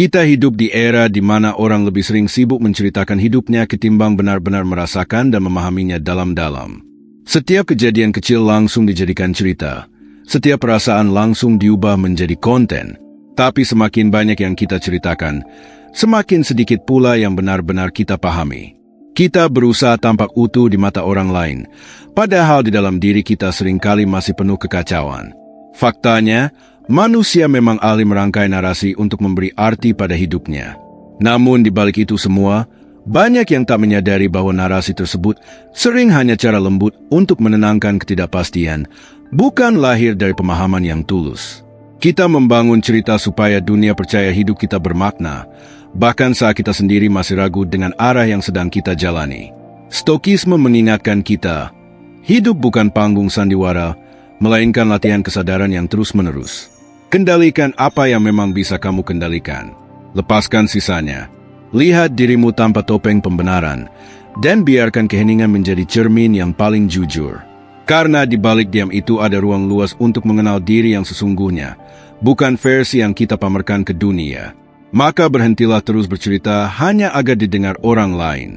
Kita hidup di era di mana orang lebih sering sibuk menceritakan hidupnya ketimbang benar-benar merasakan dan memahaminya dalam-dalam. Setiap kejadian kecil langsung dijadikan cerita. Setiap perasaan langsung diubah menjadi konten. Tapi semakin banyak yang kita ceritakan, semakin sedikit pula yang benar-benar kita pahami. Kita berusaha tampak utuh di mata orang lain, padahal di dalam diri kita seringkali masih penuh kekacauan. Faktanya, manusia memang ahli merangkai narasi untuk memberi arti pada hidupnya. Namun di balik itu semua, banyak yang tak menyadari bahwa narasi tersebut sering hanya cara lembut untuk menenangkan ketidakpastian, bukan lahir dari pemahaman yang tulus. Kita membangun cerita supaya dunia percaya hidup kita bermakna, bahkan saat kita sendiri masih ragu dengan arah yang sedang kita jalani. Stokisme mengingatkan kita, hidup bukan panggung sandiwara, melainkan latihan kesadaran yang terus-menerus. Kendalikan apa yang memang bisa kamu kendalikan. Lepaskan sisanya. Lihat dirimu tanpa topeng pembenaran, dan biarkan keheningan menjadi cermin yang paling jujur. Karena di balik diam itu ada ruang luas untuk mengenal diri yang sesungguhnya, bukan versi yang kita pamerkan ke dunia. Maka berhentilah terus bercerita hanya agar didengar orang lain.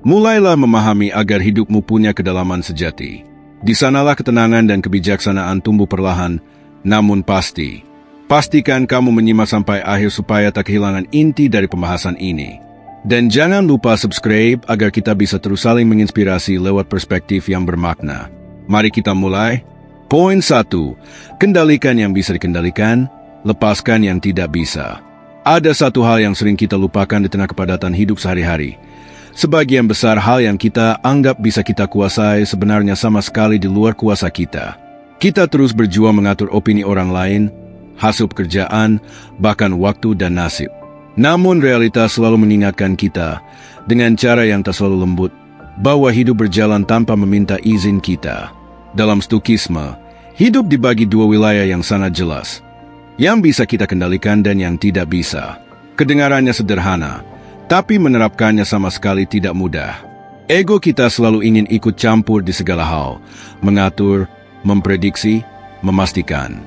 Mulailah memahami agar hidupmu punya kedalaman sejati. Di sanalah ketenangan dan kebijaksanaan tumbuh perlahan, namun pasti. Pastikan kamu menyimak sampai akhir supaya tak kehilangan inti dari pembahasan ini. Dan jangan lupa subscribe agar kita bisa terus saling menginspirasi lewat perspektif yang bermakna. Mari kita mulai. Poin 1. Kendalikan yang bisa dikendalikan, lepaskan yang tidak bisa. Ada satu hal yang sering kita lupakan di tengah kepadatan hidup sehari-hari. Sebagian besar hal yang kita anggap bisa kita kuasai sebenarnya sama sekali di luar kuasa kita. Kita terus berjuang mengatur opini orang lain, hasil pekerjaan, bahkan waktu dan nasib. Namun realitas selalu mengingatkan kita, dengan cara yang tak selalu lembut, bahwa hidup berjalan tanpa meminta izin kita. Dalam Stokisme, hidup dibagi dua wilayah yang sangat jelas, yang bisa kita kendalikan dan yang tidak bisa. Kedengarannya sederhana, tapi menerapkannya sama sekali tidak mudah. Ego kita selalu ingin ikut campur di segala hal, mengatur, memprediksi, memastikan.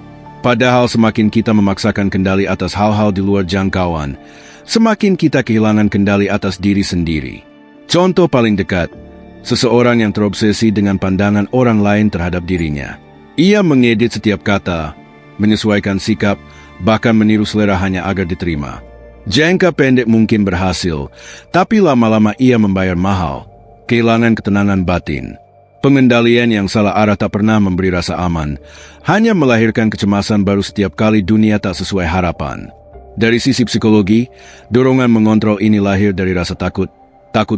Padahal semakin kita memaksakan kendali atas hal-hal di luar jangkauan, semakin kita kehilangan kendali atas diri sendiri. Contoh paling dekat, seseorang yang terobsesi dengan pandangan orang lain terhadap dirinya. Ia mengedit setiap kata, menyesuaikan sikap, bahkan meniru selera hanya agar diterima. Jangka pendek mungkin berhasil, tapi lama-lama ia membayar mahal, kehilangan ketenangan batin. Pengendalian yang salah arah tak pernah memberi rasa aman, hanya melahirkan kecemasan baru setiap kali dunia tak sesuai harapan. Dari sisi psikologi, dorongan mengontrol ini lahir dari rasa takut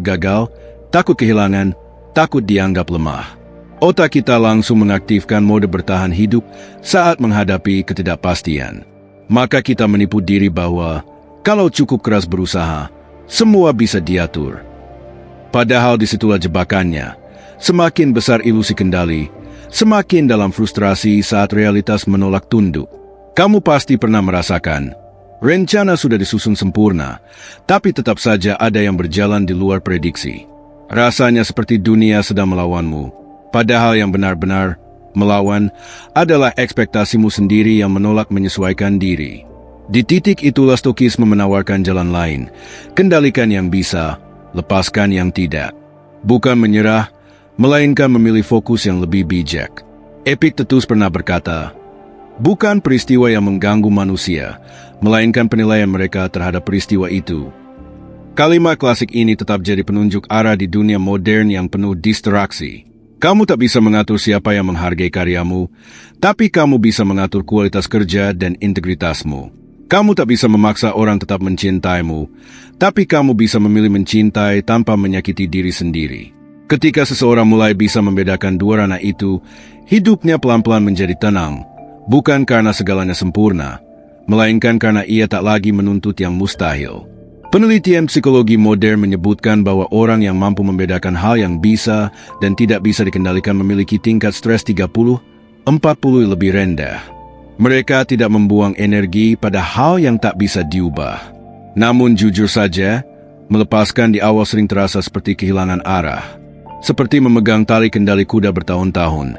gagal, takut kehilangan, takut dianggap lemah. Otak kita langsung mengaktifkan mode bertahan hidup saat menghadapi ketidakpastian. Maka kita menipu diri bahwa kalau cukup keras berusaha, semua bisa diatur. Padahal disitulah jebakannya. Semakin besar ilusi kendali, semakin dalam frustrasi saat realitas menolak tunduk. Kamu pasti pernah merasakan, rencana sudah disusun sempurna, tapi tetap saja ada yang berjalan di luar prediksi. Rasanya seperti dunia sedang melawanmu, padahal yang benar-benar melawan adalah ekspektasimu sendiri yang menolak menyesuaikan diri. Di titik itulah Stokisme menawarkan jalan lain, kendalikan yang bisa, lepaskan yang tidak. Bukan menyerah, melainkan memilih fokus yang lebih bijak. Epictetus pernah berkata, bukan peristiwa yang mengganggu manusia, melainkan penilaian mereka terhadap peristiwa itu. Kalimat klasik ini tetap jadi penunjuk arah di dunia modern yang penuh distraksi. Kamu tak bisa mengatur siapa yang menghargai karyamu, tapi kamu bisa mengatur kualitas kerja dan integritasmu. Kamu tak bisa memaksa orang tetap mencintaimu, tapi kamu bisa memilih mencintai tanpa menyakiti diri sendiri. Ketika seseorang mulai bisa membedakan dua ranah itu, hidupnya pelan-pelan menjadi tenang, bukan karena segalanya sempurna, melainkan karena ia tak lagi menuntut yang mustahil. Penelitian psikologi modern menyebutkan bahwa orang yang mampu membedakan hal yang bisa dan tidak bisa dikendalikan memiliki tingkat stres 30-40 lebih rendah. Mereka tidak membuang energi pada hal yang tak bisa diubah. Namun jujur saja, melepaskan di awal sering terasa seperti kehilangan arah. Seperti memegang tali kendali kuda bertahun-tahun,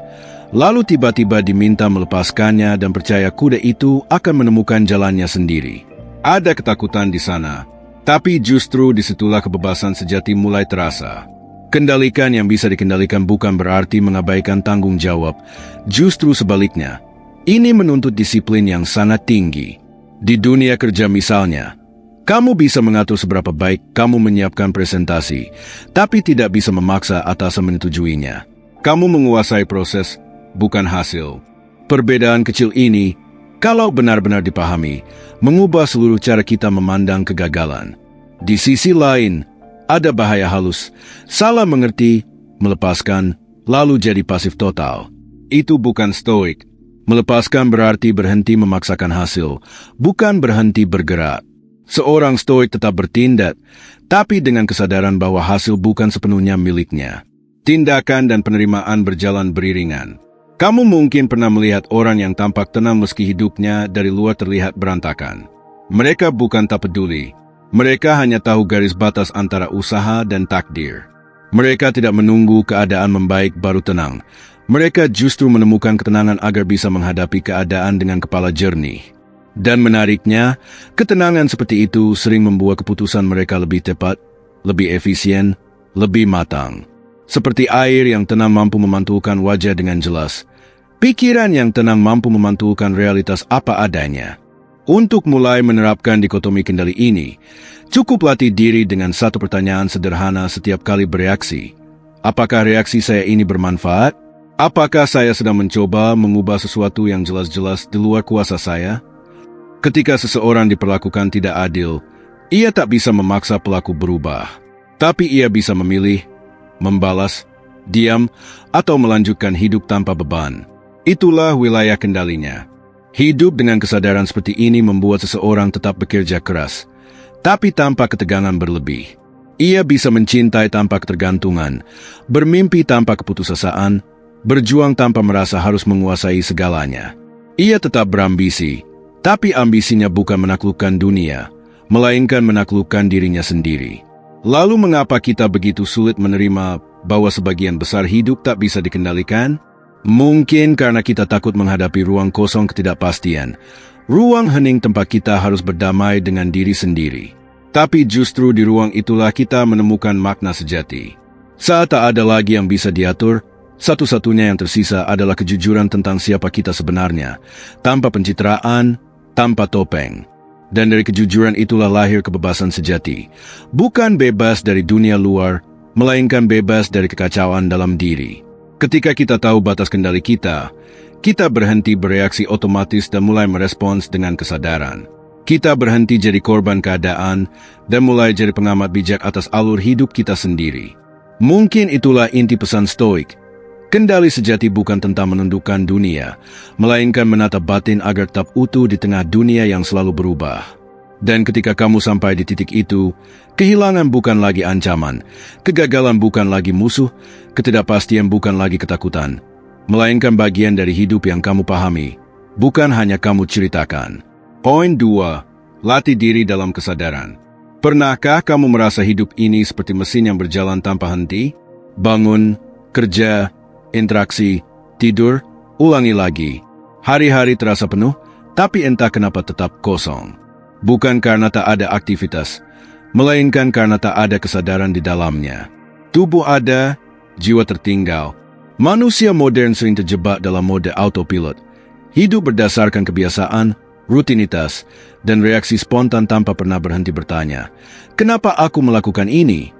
lalu tiba-tiba diminta melepaskannya dan percaya kuda itu akan menemukan jalannya sendiri. Ada ketakutan di sana, tapi justru disitulah kebebasan sejati mulai terasa. Kendalikan yang bisa dikendalikan bukan berarti mengabaikan tanggung jawab. Justru sebaliknya, ini menuntut disiplin yang sangat tinggi. Di dunia kerja misalnya, kamu bisa mengatur seberapa baik kamu menyiapkan presentasi, tapi tidak bisa memaksa atasan menyetujuinya. Kamu menguasai proses, bukan hasil. Perbedaan kecil ini, kalau benar-benar dipahami, mengubah seluruh cara kita memandang kegagalan. Di sisi lain, ada bahaya halus, salah mengerti, melepaskan, lalu jadi pasif total. Itu bukan stoik. Melepaskan berarti berhenti memaksakan hasil, bukan berhenti bergerak. Seorang stoik tetap bertindak, tapi dengan kesadaran bahwa hasil bukan sepenuhnya miliknya. Tindakan dan penerimaan berjalan beriringan. Kamu mungkin pernah melihat orang yang tampak tenang meski hidupnya dari luar terlihat berantakan. Mereka bukan tak peduli. Mereka hanya tahu garis batas antara usaha dan takdir. Mereka tidak menunggu keadaan membaik baru tenang. Mereka justru menemukan ketenangan agar bisa menghadapi keadaan dengan kepala jernih. Dan menariknya, ketenangan seperti itu sering membuat keputusan mereka lebih tepat, lebih efisien, lebih matang. Seperti air yang tenang mampu memantulkan wajah dengan jelas. Pikiran yang tenang mampu memantulkan realitas apa adanya. Untuk mulai menerapkan dikotomi kendali ini, cukup latih diri dengan satu pertanyaan sederhana setiap kali bereaksi. Apakah reaksi saya ini bermanfaat? Apakah saya sedang mencoba mengubah sesuatu yang jelas-jelas di luar kuasa saya? Ketika seseorang diperlakukan tidak adil, ia tak bisa memaksa pelaku berubah. Tapi ia bisa memilih, membalas, diam, atau melanjutkan hidup tanpa beban. Itulah wilayah kendalinya. Hidup dengan kesadaran seperti ini membuat seseorang tetap bekerja keras, tapi tanpa ketegangan berlebih. Ia bisa mencintai tanpa ketergantungan, bermimpi tanpa keputusasaan, berjuang tanpa merasa harus menguasai segalanya. Ia tetap berambisi, tapi ambisinya bukan menaklukkan dunia, melainkan menaklukkan dirinya sendiri. Lalu mengapa kita begitu sulit menerima bahwa sebagian besar hidup tak bisa dikendalikan? Mungkin karena kita takut menghadapi ruang kosong ketidakpastian, ruang hening tempat kita harus berdamai dengan diri sendiri. Tapi justru di ruang itulah kita menemukan makna sejati. Saat tak ada lagi yang bisa diatur, satu-satunya yang tersisa adalah kejujuran tentang siapa kita sebenarnya, tanpa pencitraan, tanpa topeng. Dan dari kejujuran itulah lahir kebebasan sejati. Bukan bebas dari dunia luar, melainkan bebas dari kekacauan dalam diri. Ketika kita tahu batas kendali kita berhenti bereaksi otomatis dan mulai merespons dengan kesadaran. Kita berhenti jadi korban keadaan dan mulai jadi pengamat bijak atas alur hidup kita sendiri. Mungkin itulah inti pesan stoik. Kendali sejati bukan tentang menundukkan dunia, melainkan menatap batin agar tetap utuh di tengah dunia yang selalu berubah. Dan ketika kamu sampai di titik itu, kehilangan bukan lagi ancaman, kegagalan bukan lagi musuh, ketidakpastian bukan lagi ketakutan, melainkan bagian dari hidup yang kamu pahami, bukan hanya kamu ceritakan. Poin 2. Latih diri dalam kesadaran. Pernahkah kamu merasa hidup ini seperti mesin yang berjalan tanpa henti? Bangun, kerja, interaksi, tidur, ulangi lagi. Hari-hari terasa penuh, tapi entah kenapa tetap kosong. Bukan karena tak ada aktivitas, melainkan karena tak ada kesadaran di dalamnya. Tubuh ada, jiwa tertinggal. Manusia modern sering terjebak dalam mode autopilot. Hidup berdasarkan kebiasaan, rutinitas, dan reaksi spontan tanpa pernah berhenti bertanya, kenapa aku melakukan ini?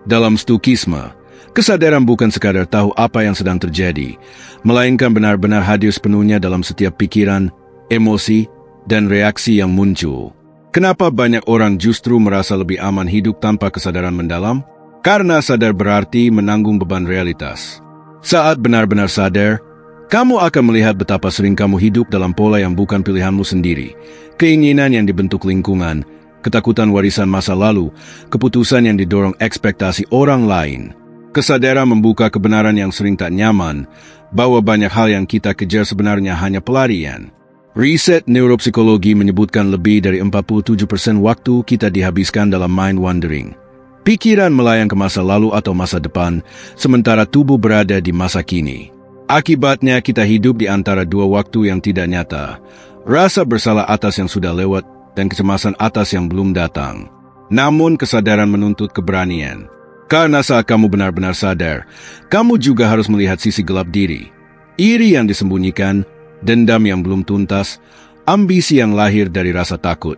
Dalam Stoikisme, kesadaran bukan sekadar tahu apa yang sedang terjadi, melainkan benar-benar hadir sepenuhnya dalam setiap pikiran, emosi, dan reaksi yang muncul. Kenapa banyak orang justru merasa lebih aman hidup tanpa kesadaran mendalam? Karena sadar berarti menanggung beban realitas. Saat benar-benar sadar, kamu akan melihat betapa sering kamu hidup dalam pola yang bukan pilihanmu sendiri, keinginan yang dibentuk lingkungan, ketakutan warisan masa lalu, keputusan yang didorong ekspektasi orang lain. Kesadaran membuka kebenaran yang sering tak nyaman, bahwa banyak hal yang kita kejar sebenarnya hanya pelarian. Riset neuropsikologi menyebutkan lebih dari 47% waktu kita dihabiskan dalam mind wandering. Pikiran melayang ke masa lalu atau masa depan, sementara tubuh berada di masa kini. Akibatnya kita hidup di antara dua waktu yang tidak nyata, rasa bersalah atas yang sudah lewat, dan kecemasan atas yang belum datang. Namun kesadaran menuntut keberanian. Karena saat kamu benar-benar sadar, kamu juga harus melihat sisi gelap diri. Iri yang disembunyikan, dendam yang belum tuntas, ambisi yang lahir dari rasa takut.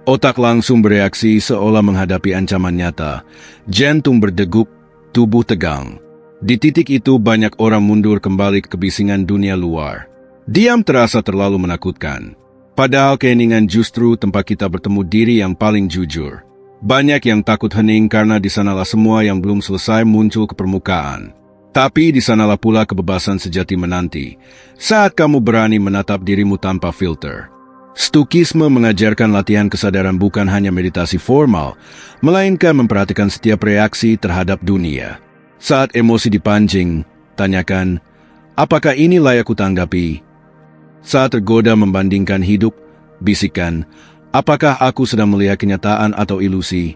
Otak langsung bereaksi seolah menghadapi ancaman nyata. Jantung berdegup, tubuh tegang. Di titik itu banyak orang mundur kembali ke kebisingan dunia luar. Diam terasa terlalu menakutkan. Padahal keheningan justru tempat kita bertemu diri yang paling jujur. Banyak yang takut hening karena di sanalah semua yang belum selesai muncul ke permukaan. Tapi di sanalah pula kebebasan sejati menanti, saat kamu berani menatap dirimu tanpa filter. Stukisme mengajarkan latihan kesadaran bukan hanya meditasi formal, melainkan memperhatikan setiap reaksi terhadap dunia. Saat emosi dipancing, tanyakan, apakah ini layak kutanggapi? Saat tergoda membandingkan hidup, bisikan, apakah aku sedang melihat kenyataan atau ilusi?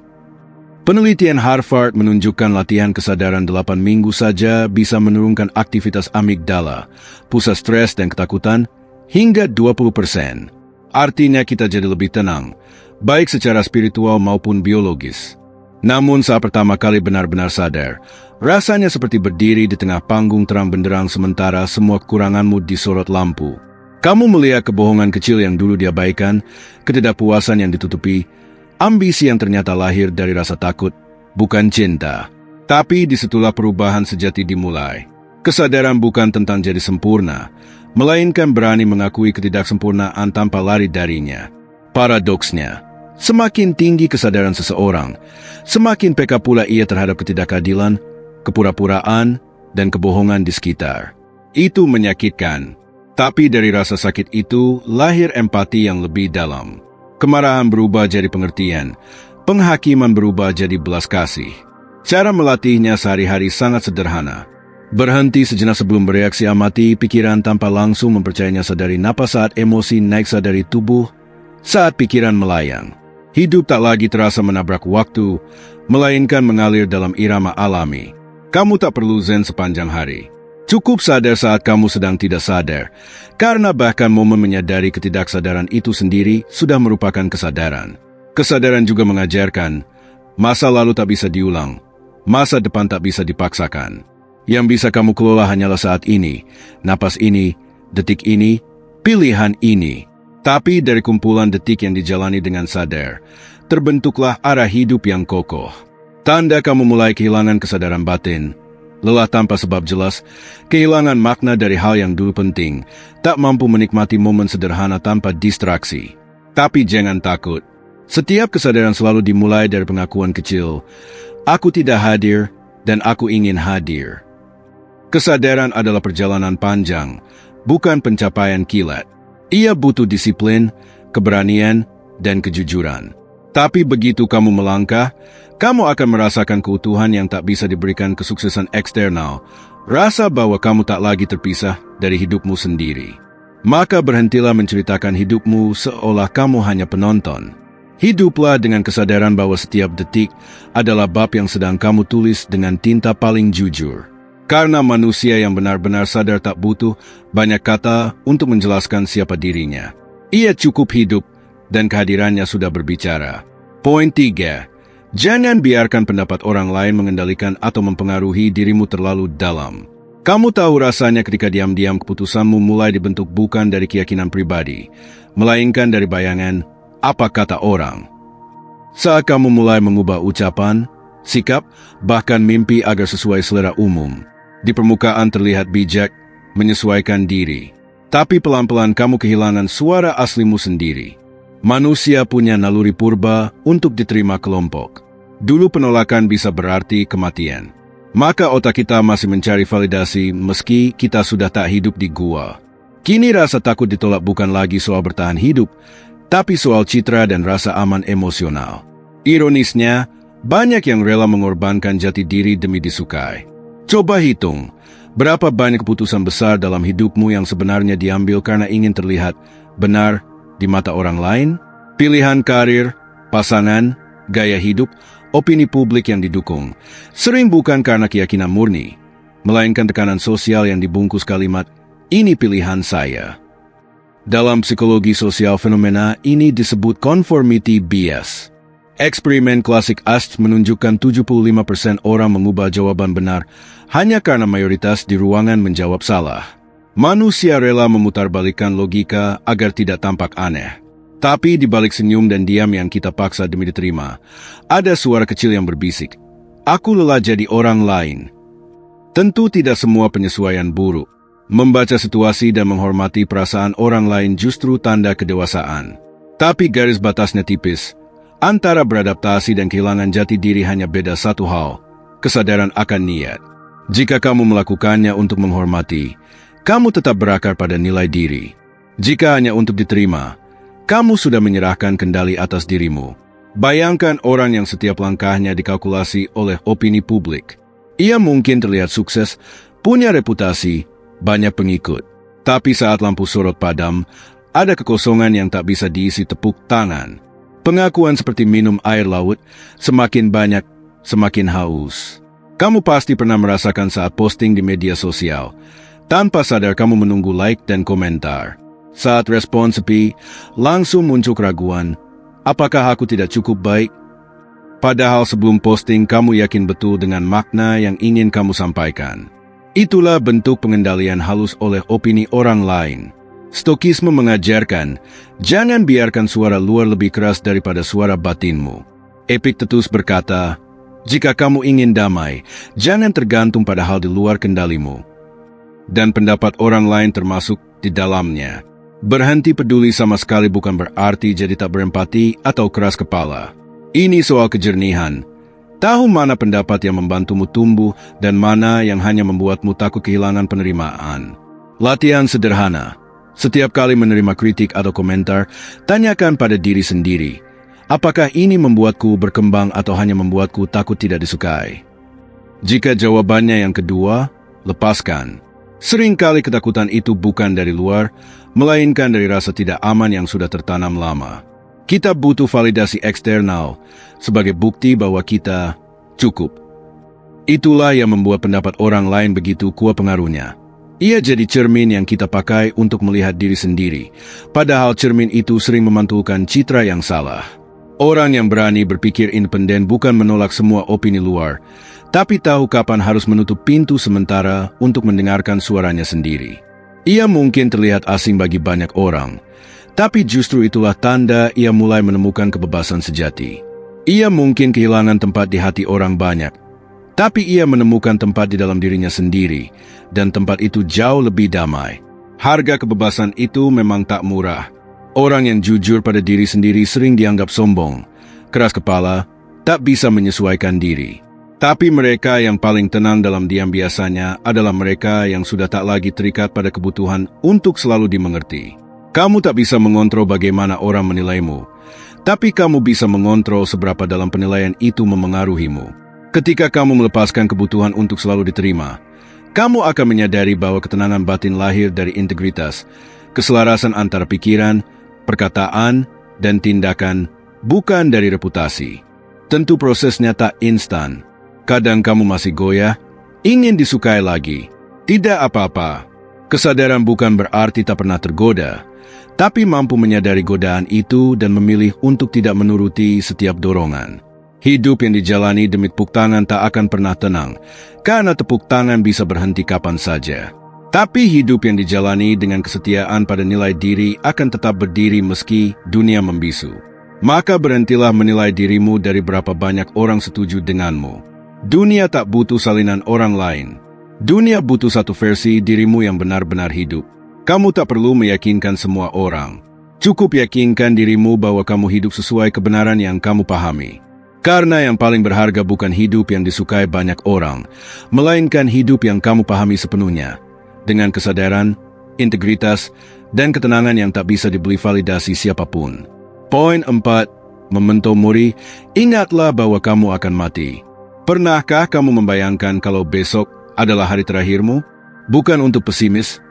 Penelitian Harvard menunjukkan latihan kesadaran 8 minggu saja bisa menurunkan aktivitas amigdala, pusat stres dan ketakutan, hingga 20%. Artinya kita jadi lebih tenang, baik secara spiritual maupun biologis. Namun saat pertama kali benar-benar sadar, rasanya seperti berdiri di tengah panggung terang benderang sementara semua kekuranganmu disorot lampu. Kamu melihat kebohongan kecil yang dulu diabaikan, ketidakpuasan yang ditutupi, ambisi yang ternyata lahir dari rasa takut, bukan cinta. Tapi disitulah perubahan sejati dimulai. Kesadaran bukan tentang jadi sempurna, melainkan berani mengakui ketidaksempurnaan tanpa lari darinya. Paradoksnya, semakin tinggi kesadaran seseorang, semakin peka pula ia terhadap ketidakadilan, kepura-puraan, dan kebohongan di sekitar. Itu menyakitkan. Tapi dari rasa sakit itu lahir empati yang lebih dalam. Kemarahan berubah jadi pengertian, penghakiman berubah jadi belas kasih. Cara melatihnya sehari-hari sangat sederhana. Berhenti sejenak sebelum bereaksi, amati pikiran tanpa langsung mempercayainya, sadari napas saat emosi naik, sadari tubuh saat pikiran melayang. Hidup tak lagi terasa menabrak waktu, melainkan mengalir dalam irama alami. Kamu tak perlu zen sepanjang hari. Cukup sadar saat kamu sedang tidak sadar, karena bahkan momen menyadari ketidaksadaran itu sendiri sudah merupakan kesadaran. Kesadaran juga mengajarkan, masa lalu tak bisa diulang, masa depan tak bisa dipaksakan. Yang bisa kamu kelola hanyalah saat ini, napas ini, detik ini, pilihan ini. Tapi dari kumpulan detik yang dijalani dengan sadar, terbentuklah arah hidup yang kokoh. Tanda kamu mulai kehilangan kesadaran batin, lelah tanpa sebab jelas, kehilangan makna dari hal yang dulu penting, tak mampu menikmati momen sederhana tanpa distraksi. Tapi jangan takut. Setiap kesadaran selalu dimulai dari pengakuan kecil. Aku tidak hadir, dan aku ingin hadir. Kesadaran adalah perjalanan panjang, bukan pencapaian kilat. Ia butuh disiplin, keberanian, dan kejujuran. Tapi begitu kamu melangkah, kamu akan merasakan keutuhan yang tak bisa diberikan kesuksesan eksternal, rasa bahwa kamu tak lagi terpisah dari hidupmu sendiri. Maka berhentilah menceritakan hidupmu seolah kamu hanya penonton. Hiduplah dengan kesadaran bahwa setiap detik adalah bab yang sedang kamu tulis dengan tinta paling jujur. Karena manusia yang benar-benar sadar tak butuh banyak kata untuk menjelaskan siapa dirinya. Ia cukup hidup dan kehadirannya sudah berbicara. Poin 3. Jangan biarkan pendapat orang lain mengendalikan atau mempengaruhi dirimu terlalu dalam. Kamu tahu rasanya ketika diam-diam keputusanmu mulai dibentuk bukan dari keyakinan pribadi, melainkan dari bayangan apa kata orang. Saat kamu mulai mengubah ucapan, sikap, bahkan mimpi agar sesuai selera umum, di permukaan terlihat bijak, menyesuaikan diri. Tapi pelan-pelan kamu kehilangan suara aslimu sendiri. Manusia punya naluri purba untuk diterima kelompok. Dulu penolakan bisa berarti kematian. Maka otak kita masih mencari validasi meski kita sudah tak hidup di gua. Kini rasa takut ditolak bukan lagi soal bertahan hidup, tapi soal citra dan rasa aman emosional. Ironisnya, banyak yang rela mengorbankan jati diri demi disukai. Coba hitung, berapa banyak keputusan besar dalam hidupmu yang sebenarnya diambil karena ingin terlihat benar di mata orang lain? Pilihan karir, pasangan, gaya hidup, opini publik yang didukung, sering bukan karena keyakinan murni, melainkan tekanan sosial yang dibungkus kalimat, ini pilihan saya. Dalam psikologi sosial, fenomena ini disebut conformity bias. Eksperimen klasik Asch menunjukkan 75% orang mengubah jawaban benar hanya karena mayoritas di ruangan menjawab salah. Manusia rela memutarbalikkan logika agar tidak tampak aneh. Tapi di balik senyum dan diam yang kita paksa demi diterima, ada suara kecil yang berbisik, "Aku lelah jadi orang lain." Tentu tidak semua penyesuaian buruk. Membaca situasi dan menghormati perasaan orang lain justru tanda kedewasaan. Tapi garis batasnya tipis. Antara beradaptasi dan kehilangan jati diri hanya beda satu hal, kesadaran akan niat. Jika kamu melakukannya untuk menghormati, kamu tetap berakar pada nilai diri. Jika hanya untuk diterima, kamu sudah menyerahkan kendali atas dirimu. Bayangkan orang yang setiap langkahnya dikalkulasi oleh opini publik. Ia mungkin terlihat sukses, punya reputasi, banyak pengikut. Tapi saat lampu sorot padam, ada kekosongan yang tak bisa diisi tepuk tangan. Pengakuan seperti minum air laut, semakin banyak, semakin haus. Kamu pasti pernah merasakan saat posting di media sosial. Tanpa sadar kamu menunggu like dan komentar. Saat respon sepi, langsung muncul keraguan. Apakah aku tidak cukup baik? Padahal sebelum posting kamu yakin betul dengan makna yang ingin kamu sampaikan. Itulah bentuk pengendalian halus oleh opini orang lain. Stokisme mengajarkan, jangan biarkan suara luar lebih keras daripada suara batinmu. Epictetus berkata, jika kamu ingin damai, jangan tergantung pada hal di luar kendalimu. Dan pendapat orang lain termasuk di dalamnya. Berhenti peduli sama sekali bukan berarti jadi tak berempati atau keras kepala. Ini soal kejernihan. Tahu mana pendapat yang membantumu tumbuh dan mana yang hanya membuatmu takut kehilangan penerimaan. Latihan sederhana. Setiap kali menerima kritik atau komentar, tanyakan pada diri sendiri, apakah ini membuatku berkembang atau hanya membuatku takut tidak disukai? Jika jawabannya yang kedua, lepaskan. Seringkali ketakutan itu bukan dari luar, melainkan dari rasa tidak aman yang sudah tertanam lama. Kita butuh validasi eksternal sebagai bukti bahwa kita cukup. Itulah yang membuat pendapat orang lain begitu kuat pengaruhnya. Ia jadi cermin yang kita pakai untuk melihat diri sendiri, padahal cermin itu sering memantulkan citra yang salah. Orang yang berani berpikir independen bukan menolak semua opini luar, tapi tahu kapan harus menutup pintu sementara untuk mendengarkan suaranya sendiri. Ia mungkin terlihat asing bagi banyak orang, tapi justru itulah tanda ia mulai menemukan kebebasan sejati. Ia mungkin kehilangan tempat di hati orang banyak, tapi ia menemukan tempat di dalam dirinya sendiri, dan tempat itu jauh lebih damai. Harga kebebasan itu memang tak murah. Orang yang jujur pada diri sendiri sering dianggap sombong, keras kepala, tak bisa menyesuaikan diri. Tapi mereka yang paling tenang dalam diam biasanya adalah mereka yang sudah tak lagi terikat pada kebutuhan untuk selalu dimengerti. Kamu tak bisa mengontrol bagaimana orang menilaimu, tapi kamu bisa mengontrol seberapa dalam penilaian itu memengaruhimu. Ketika kamu melepaskan kebutuhan untuk selalu diterima, kamu akan menyadari bahwa ketenangan batin lahir dari integritas, keselarasan antara pikiran, perkataan, dan tindakan, bukan dari reputasi. Tentu prosesnya tak instan. Kadang kamu masih goyah, ingin disukai lagi. Tidak apa-apa. Kesadaran bukan berarti tak pernah tergoda, tapi mampu menyadari godaan itu dan memilih untuk tidak menuruti setiap dorongan. Hidup yang dijalani demi tepuk tangan tak akan pernah tenang, karena tepuk tangan bisa berhenti kapan saja. Tapi hidup yang dijalani dengan kesetiaan pada nilai diri akan tetap berdiri meski dunia membisu. Maka berhentilah menilai dirimu dari berapa banyak orang setuju denganmu. Dunia tak butuh salinan orang lain. Dunia butuh satu versi dirimu yang benar-benar hidup. Kamu tak perlu meyakinkan semua orang. Cukup yakinkan dirimu bahwa kamu hidup sesuai kebenaran yang kamu pahami. Karena yang paling berharga bukan hidup yang disukai banyak orang, melainkan hidup yang kamu pahami sepenuhnya, dengan kesadaran, integritas, dan ketenangan yang tak bisa dibeli validasi siapapun. Poin 4. Memento mori, ingatlah bahwa kamu akan mati. Pernahkah kamu membayangkan kalau besok adalah hari terakhirmu? Bukan untuk pesimis,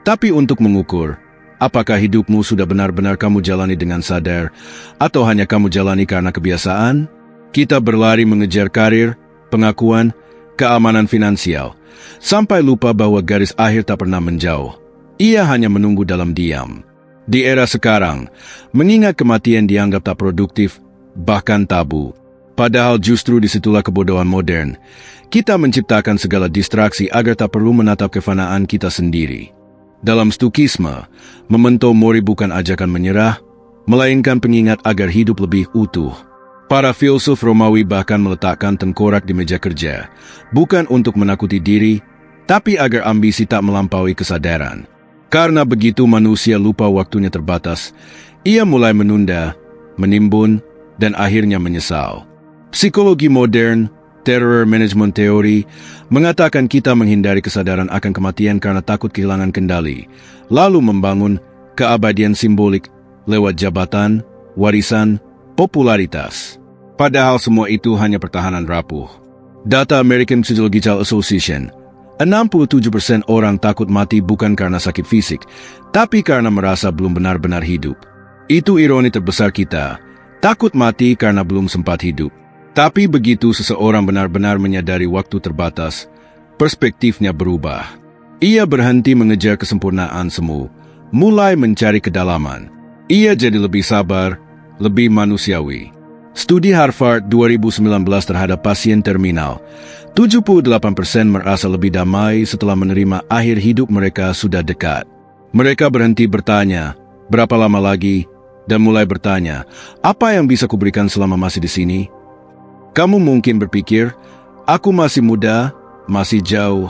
tapi untuk mengukur, apakah hidupmu sudah benar-benar kamu jalani dengan sadar, atau hanya kamu jalani karena kebiasaan? Kita berlari mengejar karir, pengakuan, keamanan finansial, sampai lupa bahwa garis akhir tak pernah menjauh. Ia hanya menunggu dalam diam. Di era sekarang, mengingat kematian dianggap tak produktif, bahkan tabu. Padahal justru disitulah kebodohan modern. Kita menciptakan segala distraksi agar tak perlu menatap kefanaan kita sendiri. Dalam Stukisme, memento mori bukan ajakan menyerah, melainkan pengingat agar hidup lebih utuh. Para filsuf Romawi bahkan meletakkan tengkorak di meja kerja, bukan untuk menakuti diri, tapi agar ambisi tak melampaui kesadaran. Karena begitu manusia lupa waktunya terbatas, ia mulai menunda, menimbun, dan akhirnya menyesal. Psikologi modern, terror management teori, mengatakan kita menghindari kesadaran akan kematian karena takut kehilangan kendali, lalu membangun keabadian simbolik lewat jabatan, warisan, popularitas. Padahal semua itu hanya pertahanan rapuh. Data American Psychological Association, 67% orang takut mati bukan karena sakit fisik, tapi karena merasa belum benar-benar hidup. Itu ironi terbesar kita, takut mati karena belum sempat hidup. Tapi begitu seseorang benar-benar menyadari waktu terbatas, perspektifnya berubah. Ia berhenti mengejar kesempurnaan semu, mulai mencari kedalaman. Ia jadi lebih sabar, lebih manusiawi. Studi Harvard 2019 terhadap pasien terminal, 78% merasa lebih damai setelah menerima akhir hidup mereka sudah dekat. Mereka berhenti bertanya, berapa lama lagi, dan mulai bertanya, apa yang bisa kuberikan selama masih di sini? Kamu mungkin berpikir, aku masih muda, masih jauh.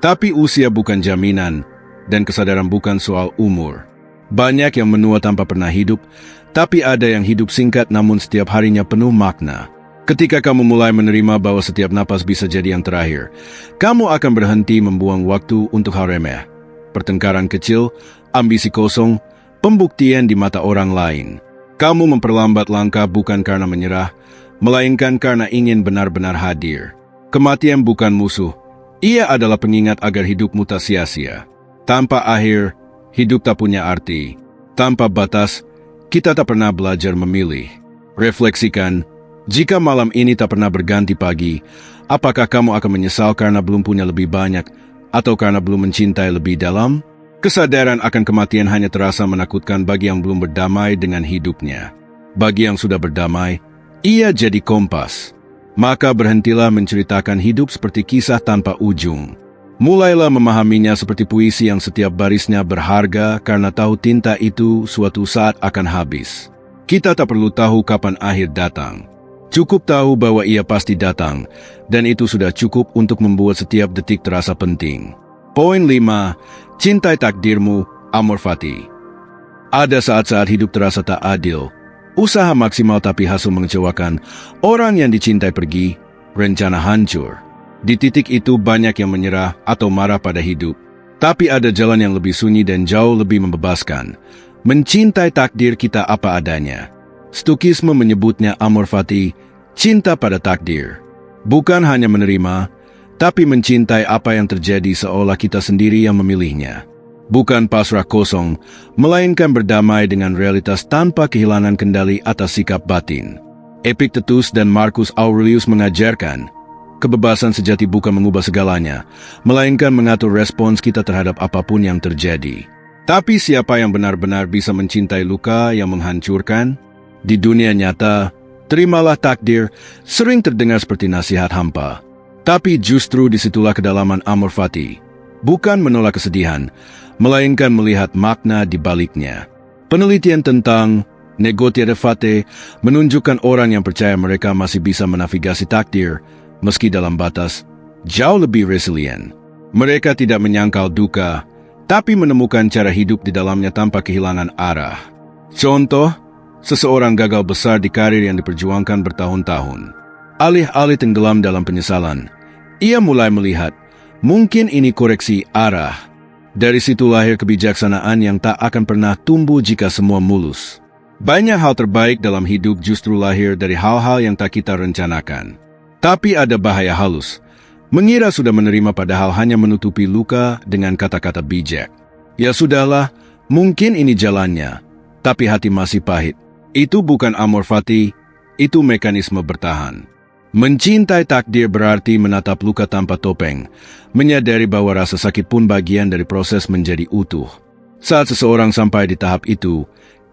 Tapi usia bukan jaminan, dan kesadaran bukan soal umur. Banyak yang menua tanpa pernah hidup, tapi ada yang hidup singkat namun setiap harinya penuh makna. Ketika kamu mulai menerima bahwa setiap napas bisa jadi yang terakhir, kamu akan berhenti membuang waktu untuk hal remeh. Pertengkaran kecil, ambisi kosong, pembuktian di mata orang lain. Kamu memperlambat langkah bukan karena menyerah, melainkan karena ingin benar-benar hadir. Kematian bukan musuh, ia adalah pengingat agar hidupmu tak sia-sia. Tanpa akhir, hidup tak punya arti. Tanpa batas, kita tak pernah belajar memilih. Refleksikan, jika malam ini tak pernah berganti pagi, apakah kamu akan menyesal karena belum punya lebih banyak, atau karena belum mencintai lebih dalam? Kesadaran akan kematian hanya terasa menakutkan bagi yang belum berdamai dengan hidupnya. Bagi yang sudah berdamai, ia jadi kompas. Maka berhentilah menceritakan hidup seperti kisah tanpa ujung. Mulailah memahaminya seperti puisi yang setiap barisnya berharga karena tahu tinta itu suatu saat akan habis. Kita tak perlu tahu kapan akhir datang. Cukup tahu bahwa ia pasti datang, dan itu sudah cukup untuk membuat setiap detik terasa penting. Poin 5. Cintai takdirmu, amor fati. Ada saat-saat hidup terasa tak adil. Usaha maksimal tapi hasil mengecewakan. Orang yang dicintai pergi, rencana hancur. Di titik itu banyak yang menyerah atau marah pada hidup. Tapi ada jalan yang lebih sunyi dan jauh lebih membebaskan. Mencintai takdir kita apa adanya. Stukisme menyebutnya amor fati, cinta pada takdir. Bukan hanya menerima, tapi mencintai apa yang terjadi seolah kita sendiri yang memilihnya. Bukan pasrah kosong, melainkan berdamai dengan realitas tanpa kehilangan kendali atas sikap batin. Epictetus dan Marcus Aurelius mengajarkan, kebebasan sejati bukan mengubah segalanya, melainkan mengatur respons kita terhadap apapun yang terjadi. Tapi siapa yang benar-benar bisa mencintai luka yang menghancurkan? Di dunia nyata, terimalah takdir sering terdengar seperti nasihat hampa. Tapi justru disitulah kedalaman amor fati. Bukan menolak kesedihan, melainkan melihat makna di baliknya. Penelitian tentang negotiate fate menunjukkan orang yang percaya mereka masih bisa menavigasi takdir, meski dalam batas, jauh lebih resilient. Mereka tidak menyangkal duka, tapi menemukan cara hidup di dalamnya tanpa kehilangan arah. Contoh, seseorang gagal besar di karir yang diperjuangkan bertahun-tahun. Alih-alih tenggelam dalam penyesalan, ia mulai melihat, mungkin ini koreksi arah. Dari situ lahir kebijaksanaan yang tak akan pernah tumbuh jika semua mulus. Banyak hal terbaik dalam hidup justru lahir dari hal-hal yang tak kita rencanakan. Tapi ada bahaya halus. Mengira sudah menerima padahal hanya menutupi luka dengan kata-kata bijak. Ya sudahlah, mungkin ini jalannya. Tapi hati masih pahit. Itu bukan amor fati, itu mekanisme bertahan. Mencintai takdir berarti menatap luka tanpa topeng, menyadari bahwa rasa sakit pun bagian dari proses menjadi utuh. Saat seseorang sampai di tahap itu,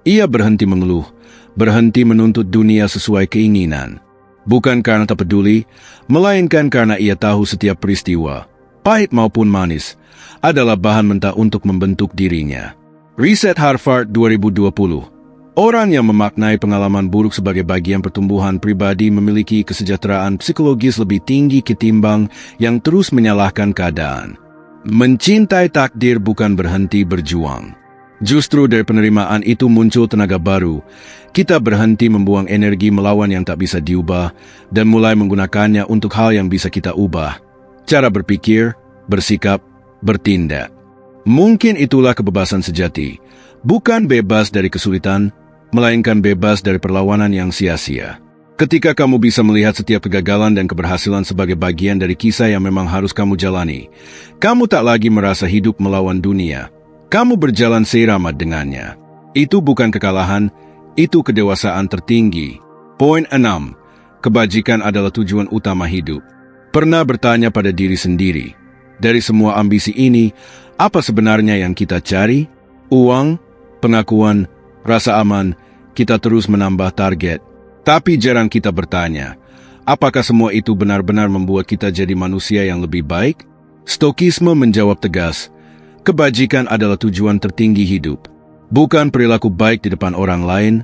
ia berhenti mengeluh, berhenti menuntut dunia sesuai keinginan. Bukan karena tak peduli, melainkan karena ia tahu setiap peristiwa, pahit maupun manis, adalah bahan mentah untuk membentuk dirinya. Riset Harvard 2020. Orang yang memaknai pengalaman buruk sebagai bagian pertumbuhan pribadi memiliki kesejahteraan psikologis lebih tinggi ketimbang yang terus menyalahkan keadaan. Mencintai takdir bukan berhenti berjuang. Justru dari penerimaan itu muncul tenaga baru. Kita berhenti membuang energi melawan yang tak bisa diubah dan mulai menggunakannya untuk hal yang bisa kita ubah. Cara berpikir, bersikap, bertindak. Mungkin itulah kebebasan sejati. Bukan bebas dari kesulitan, melainkan bebas dari perlawanan yang sia-sia. Ketika kamu bisa melihat setiap kegagalan dan keberhasilan sebagai bagian dari kisah yang memang harus kamu jalani, kamu tak lagi merasa hidup melawan dunia. Kamu berjalan seirama dengannya. Itu bukan kekalahan, itu kedewasaan tertinggi. Poin 6. Kebajikan adalah tujuan utama hidup. Pernah bertanya pada diri sendiri, dari semua ambisi ini, apa sebenarnya yang kita cari? Uang, pengakuan, rasa aman, kita terus menambah target. Tapi jarang kita bertanya, apakah semua itu benar-benar membuat kita jadi manusia yang lebih baik? Stokisme menjawab tegas, kebajikan adalah tujuan tertinggi hidup. Bukan perilaku baik di depan orang lain,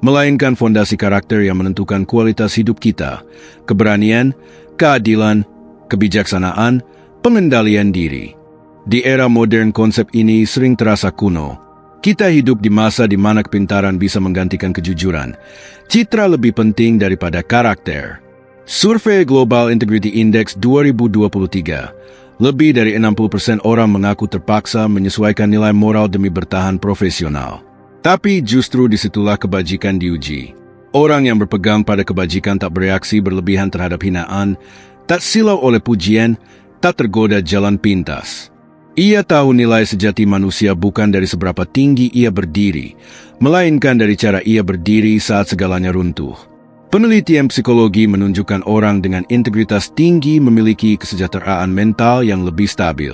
melainkan fondasi karakter yang menentukan kualitas hidup kita, keberanian, keadilan, kebijaksanaan, pengendalian diri. Di era modern konsep ini sering terasa kuno. Kita hidup di masa di mana kepintaran bisa menggantikan kejujuran. Citra lebih penting daripada karakter. Survei Global Integrity Index 2023, lebih dari 60% orang mengaku terpaksa menyesuaikan nilai moral demi bertahan profesional. Tapi justru disitulah kebajikan diuji. Orang yang berpegang pada kebajikan tak bereaksi berlebihan terhadap hinaan, tak silau oleh pujian, tak tergoda jalan pintas. Ia tahu nilai sejati manusia bukan dari seberapa tinggi ia berdiri, melainkan dari cara ia berdiri saat segalanya runtuh. Penelitian psikologi menunjukkan orang dengan integritas tinggi memiliki kesejahteraan mental yang lebih stabil.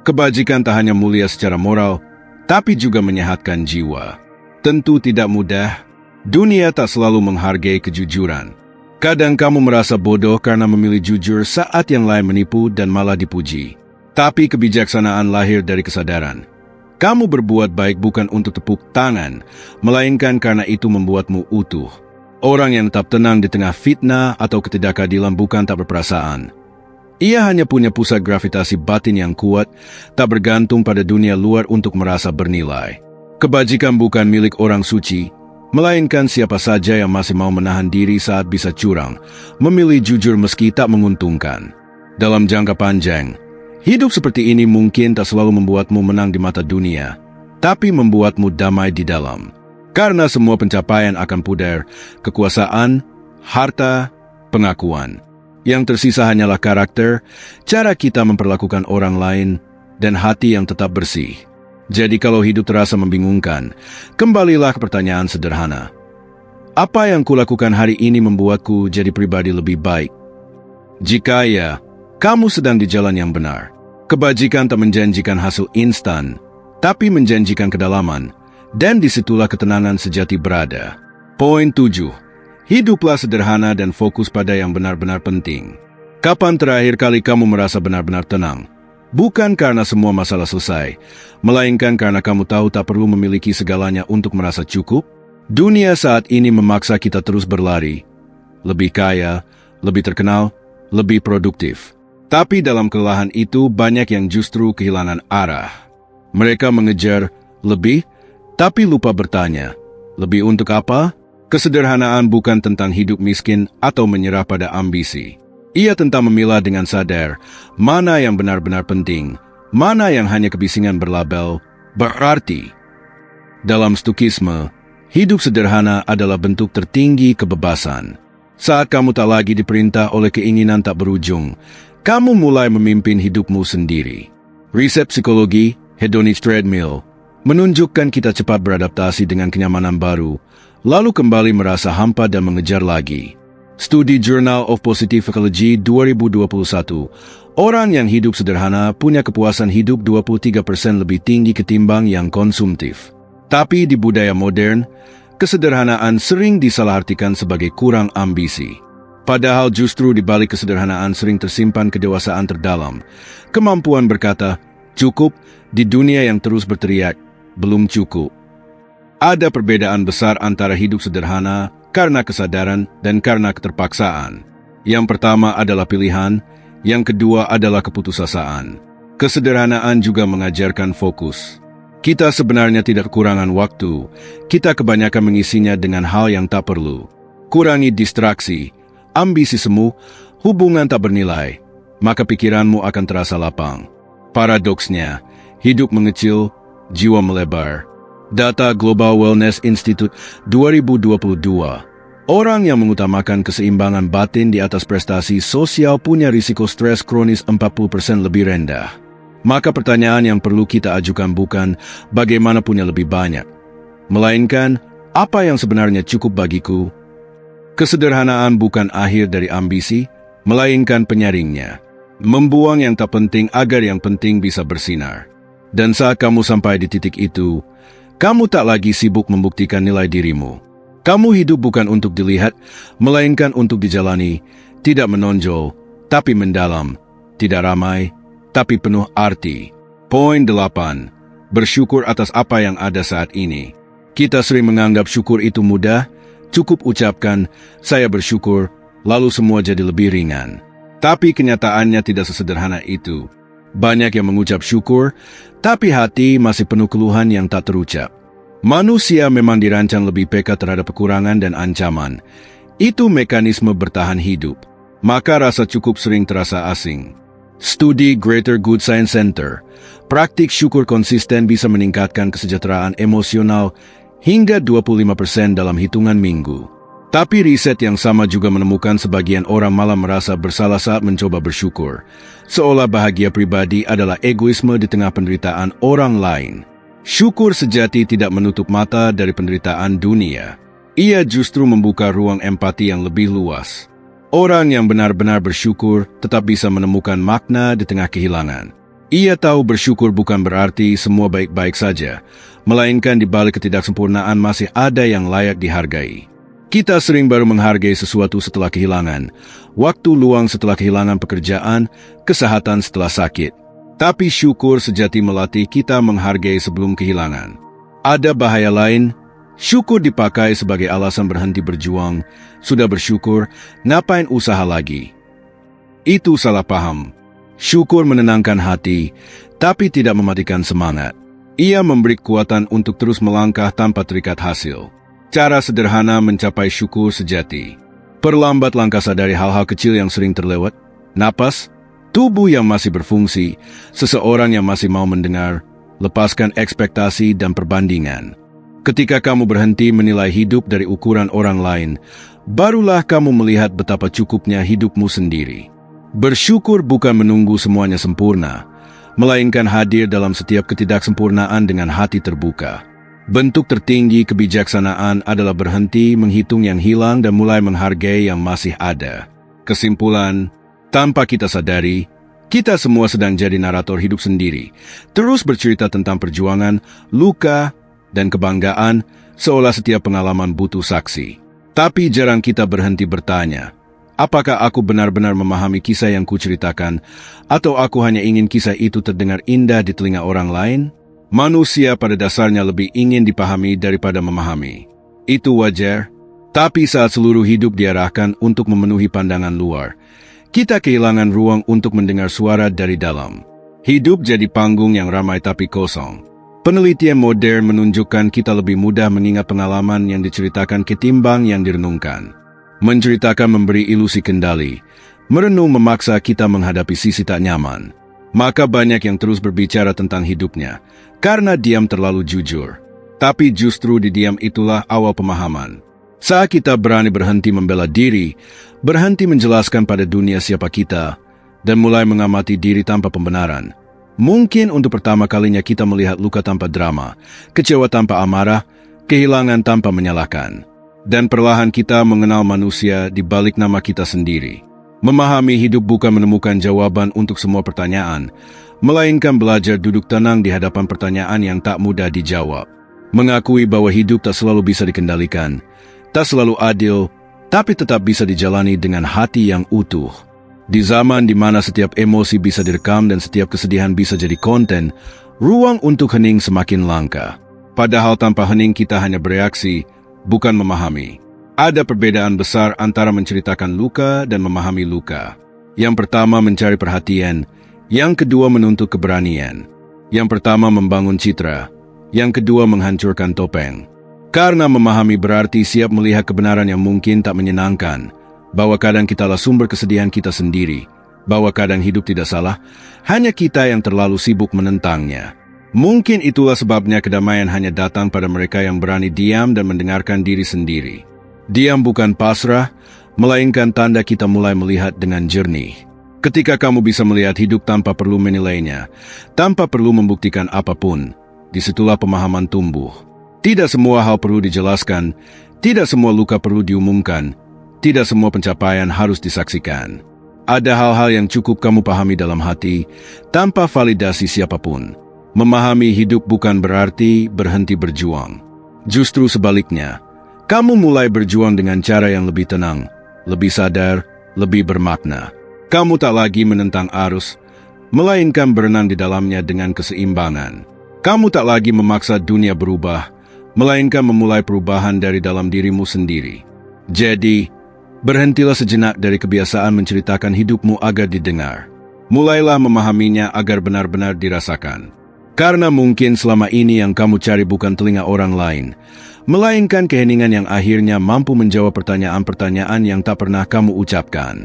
Kebajikan tak hanya mulia secara moral, tapi juga menyehatkan jiwa. Tentu tidak mudah. Dunia tak selalu menghargai kejujuran. Kadang kamu merasa bodoh karena memilih jujur saat yang lain menipu dan malah dipuji. Tapi kebijaksanaan lahir dari kesadaran. Kamu berbuat baik bukan untuk tepuk tangan, melainkan karena itu membuatmu utuh. Orang yang tetap tenang di tengah fitnah atau ketidakadilan bukan tak berperasaan. Ia hanya punya pusat gravitasi batin yang kuat, tak bergantung pada dunia luar untuk merasa bernilai. Kebajikan bukan milik orang suci, melainkan siapa saja yang masih mau menahan diri saat bisa curang, memilih jujur meski tak menguntungkan. Dalam jangka panjang, hidup seperti ini mungkin tak selalu membuatmu menang di mata dunia, tapi membuatmu damai di dalam. Karena semua pencapaian akan pudar, kekuasaan, harta, pengakuan. Yang tersisa hanyalah karakter, cara kita memperlakukan orang lain, dan hati yang tetap bersih. Jadi kalau hidup terasa membingungkan, kembalilah ke pertanyaan sederhana. Apa yang kulakukan hari ini membuatku jadi pribadi lebih baik? Jika ya, kamu sedang di jalan yang benar. Kebajikan tak menjanjikan hasil instan, tapi menjanjikan kedalaman, dan disitulah ketenangan sejati berada. Poin 7. Hiduplah sederhana dan fokus pada yang benar-benar penting. Kapan terakhir kali kamu merasa benar-benar tenang? Bukan karena semua masalah selesai, melainkan karena kamu tahu tak perlu memiliki segalanya untuk merasa cukup. Dunia saat ini memaksa kita terus berlari. Lebih kaya, lebih terkenal, lebih produktif. Tapi dalam kelelahan itu banyak yang justru kehilangan arah. Mereka mengejar lebih, tapi lupa bertanya, lebih untuk apa? Kesederhanaan bukan tentang hidup miskin atau menyerah pada ambisi. Ia tentang memilah dengan sadar mana yang benar-benar penting, mana yang hanya kebisingan berlabel berarti. Dalam Stokisme, hidup sederhana adalah bentuk tertinggi kebebasan. Saat kamu tak lagi diperintah oleh keinginan tak berujung, kamu mulai memimpin hidupmu sendiri. Riset psikologi, hedonic treadmill, menunjukkan kita cepat beradaptasi dengan kenyamanan baru, lalu kembali merasa hampa dan mengejar lagi. Studi Journal of Positive Psychology 2021, orang yang hidup sederhana punya kepuasan hidup 23% lebih tinggi ketimbang yang konsumtif. Tapi di budaya modern, kesederhanaan sering disalahartikan sebagai kurang ambisi. Padahal justru di balik kesederhanaan sering tersimpan kedewasaan terdalam, kemampuan berkata, cukup, di dunia yang terus berteriak, belum cukup. Ada perbedaan besar antara hidup sederhana karena kesadaran dan karena keterpaksaan. Yang pertama adalah pilihan, yang kedua adalah keputusasaan. Kesederhanaan juga mengajarkan fokus. Kita sebenarnya tidak kekurangan waktu, kita kebanyakan mengisinya dengan hal yang tak perlu. Kurangi distraksi, ambisi semu, hubungan tak bernilai, maka pikiranmu akan terasa lapang. Paradoksnya, hidup mengecil, jiwa melebar. Data Global Wellness Institute 2022, orang yang mengutamakan keseimbangan batin di atas prestasi sosial punya risiko stres kronis 40% lebih rendah. Maka pertanyaan yang perlu kita ajukan bukan bagaimana punya lebih banyak, melainkan apa yang sebenarnya cukup bagiku. Kesederhanaan bukan akhir dari ambisi, melainkan penyaringnya. Membuang yang tak penting agar yang penting bisa bersinar. Dan saat kamu sampai di titik itu, kamu tak lagi sibuk membuktikan nilai dirimu. Kamu hidup bukan untuk dilihat, melainkan untuk dijalani, tidak menonjol, tapi mendalam, tidak ramai, tapi penuh arti. Poin 8. Bersyukur atas apa yang ada saat ini. Kita sering menganggap syukur itu mudah, cukup ucapkan, saya bersyukur, lalu semua jadi lebih ringan. Tapi kenyataannya tidak sesederhana itu. Banyak yang mengucap syukur, tapi hati masih penuh keluhan yang tak terucap. Manusia memang dirancang lebih peka terhadap kekurangan dan ancaman. Itu mekanisme bertahan hidup. Maka rasa cukup sering terasa asing. Studi Greater Good Science Center, praktik syukur konsisten bisa meningkatkan kesejahteraan emosional hingga 25% dalam hitungan minggu. Tapi riset yang sama juga menemukan sebagian orang malah merasa bersalah saat mencoba bersyukur, seolah bahagia pribadi adalah egoisme di tengah penderitaan orang lain. Syukur sejati tidak menutup mata dari penderitaan dunia. Ia justru membuka ruang empati yang lebih luas. Orang yang benar-benar bersyukur tetap bisa menemukan makna di tengah kehilangan. Ia tahu bersyukur bukan berarti semua baik-baik saja, melainkan di balik ketidaksempurnaan masih ada yang layak dihargai. Kita sering baru menghargai sesuatu setelah kehilangan, waktu luang setelah kehilangan pekerjaan, kesehatan setelah sakit. Tapi syukur sejati melatih kita menghargai sebelum kehilangan. Ada bahaya lain, syukur dipakai sebagai alasan berhenti berjuang, sudah bersyukur, ngapain usaha lagi? Itu salah paham. Syukur menenangkan hati, tapi tidak mematikan semangat. Ia memberi kekuatan untuk terus melangkah tanpa terikat hasil. Cara sederhana mencapai syukur sejati. Perlambat langkah sadari hal-hal kecil yang sering terlewat. Napas, tubuh yang masih berfungsi, seseorang yang masih mau mendengar, lepaskan ekspektasi dan perbandingan. Ketika kamu berhenti menilai hidup dari ukuran orang lain, barulah kamu melihat betapa cukupnya hidupmu sendiri. Bersyukur bukan menunggu semuanya sempurna, melainkan hadir dalam setiap ketidaksempurnaan dengan hati terbuka. Bentuk tertinggi kebijaksanaan adalah berhenti menghitung yang hilang dan mulai menghargai yang masih ada. Kesimpulan, tanpa kita sadari, kita semua sedang jadi narator hidup sendiri, terus bercerita tentang perjuangan, luka, dan kebanggaan, seolah setiap pengalaman butuh saksi. Tapi jarang kita berhenti bertanya, apakah aku benar-benar memahami kisah yang kuceritakan, atau aku hanya ingin kisah itu terdengar indah di telinga orang lain? Manusia pada dasarnya lebih ingin dipahami daripada memahami. Itu wajar, tapi saat seluruh hidup diarahkan untuk memenuhi pandangan luar, kita kehilangan ruang untuk mendengar suara dari dalam. Hidup jadi panggung yang ramai tapi kosong. Penelitian modern menunjukkan kita lebih mudah mengingat pengalaman yang diceritakan ketimbang yang direnungkan. Menceritakan memberi ilusi kendali, merenung memaksa kita menghadapi sisi tak nyaman. Maka banyak yang terus berbicara tentang hidupnya, karena diam terlalu jujur. Tapi justru di diam itulah awal pemahaman. Saat kita berani berhenti membela diri, berhenti menjelaskan pada dunia siapa kita, dan mulai mengamati diri tanpa pembenaran, mungkin untuk pertama kalinya kita melihat luka tanpa drama, kecewa tanpa amarah, kehilangan tanpa menyalahkan. Dan perlahan kita mengenal manusia di balik nama kita sendiri. Memahami hidup bukan menemukan jawaban untuk semua pertanyaan, melainkan belajar duduk tenang di hadapan pertanyaan yang tak mudah dijawab. Mengakui bahwa hidup tak selalu bisa dikendalikan, tak selalu adil, tapi tetap bisa dijalani dengan hati yang utuh. Di zaman di mana setiap emosi bisa direkam dan setiap kesedihan bisa jadi konten, ruang untuk hening semakin langka. Padahal tanpa hening kita hanya bereaksi, bukan memahami. Ada perbedaan besar antara menceritakan luka dan memahami luka. Yang pertama mencari perhatian, yang kedua menuntut keberanian. Yang pertama membangun citra, yang kedua menghancurkan topeng. Karena memahami berarti siap melihat kebenaran yang mungkin tak menyenangkan, bahwa kadang kitalah sumber kesedihan kita sendiri, bahwa kadang hidup tidak salah, hanya kita yang terlalu sibuk menentangnya. Mungkin itulah sebabnya kedamaian hanya datang pada mereka yang berani diam dan mendengarkan diri sendiri. Diam bukan pasrah, melainkan tanda kita mulai melihat dengan jernih. Ketika kamu bisa melihat hidup tanpa perlu menilainya, tanpa perlu membuktikan apapun, disitulah pemahaman tumbuh. Tidak semua hal perlu dijelaskan, tidak semua luka perlu diumumkan, tidak semua pencapaian harus disaksikan. Ada hal-hal yang cukup kamu pahami dalam hati, tanpa validasi siapapun. Memahami hidup bukan berarti berhenti berjuang. Justru sebaliknya, kamu mulai berjuang dengan cara yang lebih tenang, lebih sadar, lebih bermakna. Kamu tak lagi menentang arus, melainkan berenang di dalamnya dengan keseimbangan. Kamu tak lagi memaksa dunia berubah, melainkan memulai perubahan dari dalam dirimu sendiri. Jadi, berhentilah sejenak dari kebiasaan menceritakan hidupmu agar didengar. Mulailah memahaminya agar benar-benar dirasakan. Karena mungkin selama ini yang kamu cari bukan telinga orang lain, melainkan keheningan yang akhirnya mampu menjawab pertanyaan-pertanyaan yang tak pernah kamu ucapkan.